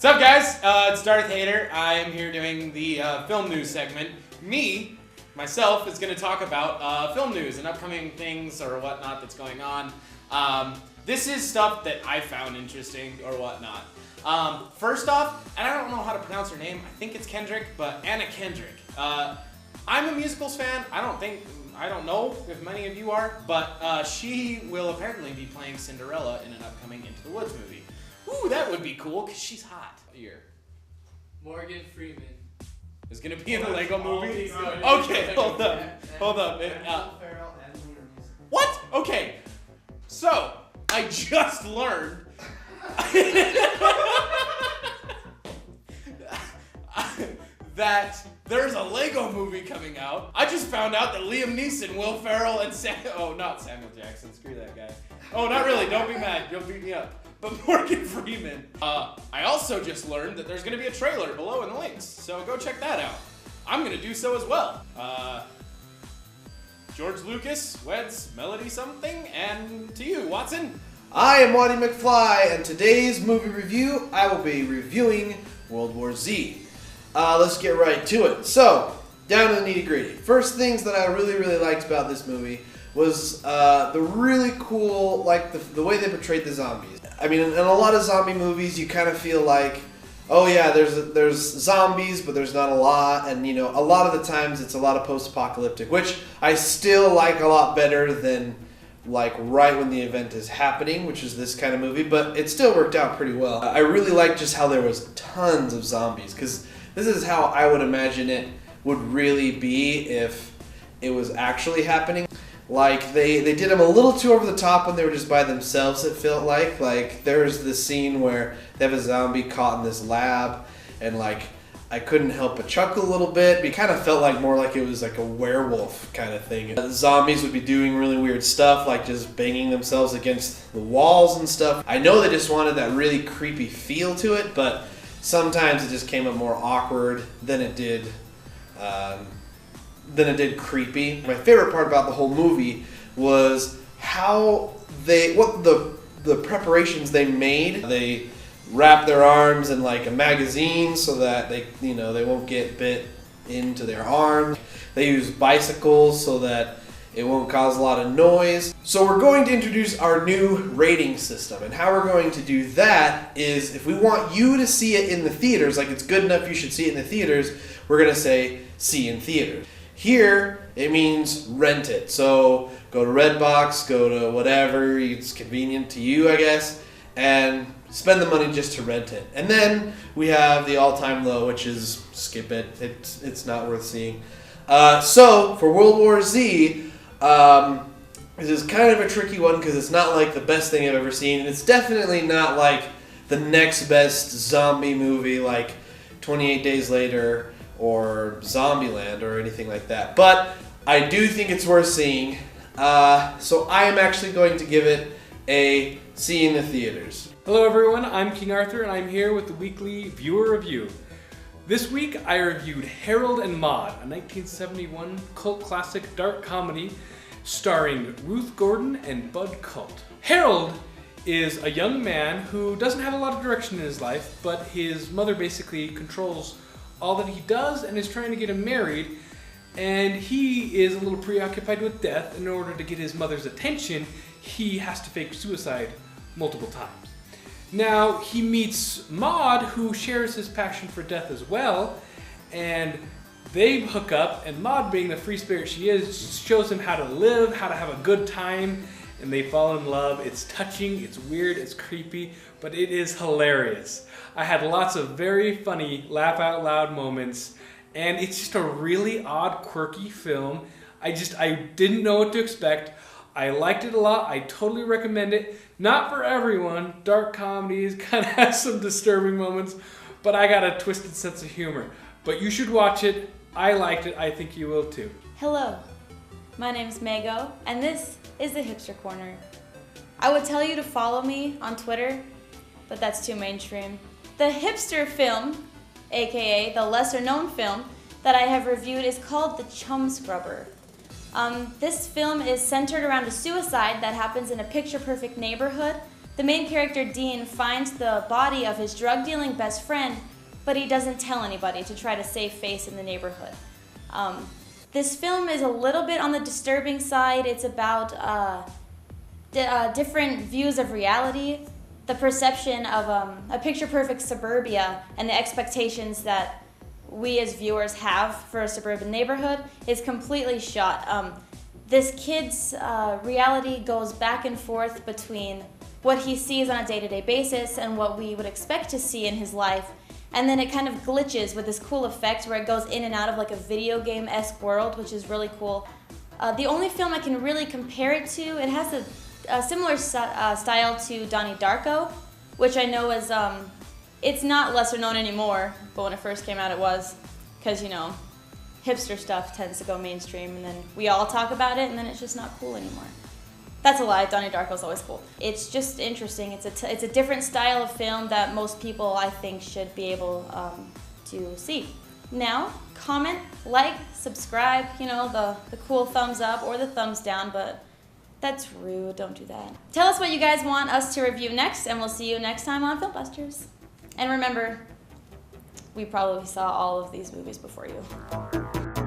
What's up, guys? It's Darth Hater. I'm here doing the film news segment. Myself, is going to talk about film news and upcoming things or whatnot that's going on. This is stuff that I found interesting or whatnot. First off, and I don't know how to pronounce her name. I think it's Kendrick, but Anna Kendrick. I'm a musicals fan. I don't know if many of you are, but she will apparently be playing Cinderella in an upcoming Into the Woods movie. Ooh, that would be cool, because she's hot. Here. Morgan Freeman. Is going to be in a Lego movie? Okay, hold up. What? Okay, so, I just learned that there's a Lego movie coming out. I just found out that Liam Neeson, Will Ferrell, and not Samuel Jackson, screw that guy. Oh, not really, don't be mad, you'll beat me up. But Morgan Freeman. I also just learned that there's gonna be a trailer below in the links, so go check that out. I'm gonna do so as well. George Lucas weds Melody something, and to you, Watson. I am Waddy McFly, and today's movie review, I will be reviewing World War Z. Let's get right to it. So, down to the nitty-gritty. First things that I really liked about this movie was the really cool, like the way they portrayed the zombies. I mean, in a lot of zombie movies, you kind of feel like, oh yeah, there's zombies, but there's not a lot, and a lot of the times it's a lot of post-apocalyptic, which I still like a lot better than like right when the event is happening, which is this kind of movie, but it still worked out pretty well. I really like just how there was tons of zombies, because this is how I would imagine it would really be if it was actually happening. Like, they did them a little too over the top when they were just by themselves, it felt like. Like, there's this scene where they have a zombie caught in this lab, and like, I couldn't help but chuckle a little bit. It kind of felt like more like it was like a werewolf kind of thing. The zombies would be doing really weird stuff, like just banging themselves against the walls and stuff. I know they just wanted that really creepy feel to it, but sometimes it just came up more awkward than it did creepy. My favorite part about the whole movie was what the preparations they made. They wrap their arms in like a magazine so that they won't get bit into their arms. They use bicycles so that it won't cause a lot of noise. So we're going to introduce our new rating system, and how we're going to do that is, if we want you to see it in the theaters, like it's good enough you should see it in the theaters, we're gonna say see in theaters. Here, it means rent it. So go to Redbox, go to whatever, it's convenient to you, I guess, and spend the money just to rent it. And then we have the all-time low, which is skip it. It's not worth seeing. So for World War Z, this is kind of a tricky one because it's not like the best thing I've ever seen, and it's definitely not like the next best zombie movie like 28 Days Later or Zombieland or anything like that. But I do think it's worth seeing. So I am actually going to give it a see in the theaters. Hello everyone, I'm King Arthur and I'm here with the weekly viewer review. This week I reviewed Harold and Maude, a 1971 cult classic dark comedy starring Ruth Gordon and Bud Cult. Harold is a young man who doesn't have a lot of direction in his life, but his mother basically controls all that he does and is trying to get him married, and he is a little preoccupied with death. In order to get his mother's attention, he has to fake suicide multiple times. Now, he meets Maude, who shares his passion for death as well, and they hook up, and Maude, being the free spirit she is, shows him how to live, how to have a good time, and they fall in love. It's touching, it's weird, it's creepy, but it is hilarious. I had lots of very funny laugh out loud moments, and it's just a really odd, quirky film. I didn't know what to expect. I liked it a lot. I totally recommend it. Not for everyone. Dark comedies kind of has some disturbing moments, but I got a twisted sense of humor. But you should watch it. I liked it. I think you will too. Hello, my name's Mago, and this is the Hipster Corner. I would tell you to follow me on Twitter, but that's too mainstream. The hipster film, aka the lesser known film, that I have reviewed is called The Chumscrubber. This film is centered around a suicide that happens in a picture-perfect neighborhood The main character, Dean, finds the body of his drug-dealing best friend, but he doesn't tell anybody to try to save face in the neighborhood. This film is a little bit on the disturbing side. It's about different views of reality, the perception of a picture-perfect suburbia, and the expectations that we as viewers have for a suburban neighborhood is completely shot. This kid's reality goes back and forth between what he sees on a day-to-day basis and what we would expect to see in his life. And then it kind of glitches with this cool effect where it goes in and out of like a video game-esque world, which is really cool. The only film I can really compare it to, it has a similar style to Donnie Darko, which I know is, it's not lesser known anymore, but when it first came out it was, because, you know, hipster stuff tends to go mainstream and then we all talk about it and then it's just not cool anymore. That's a lie, Donnie Darko's always cool. It's just interesting. It's a different style of film that most people, I think, should be able to see. Now, comment, like, subscribe, you know, the cool thumbs up or the thumbs down, but that's rude, don't do that. Tell us what you guys want us to review next, and we'll see you next time on Filmbusters. And remember, we probably saw all of these movies before you.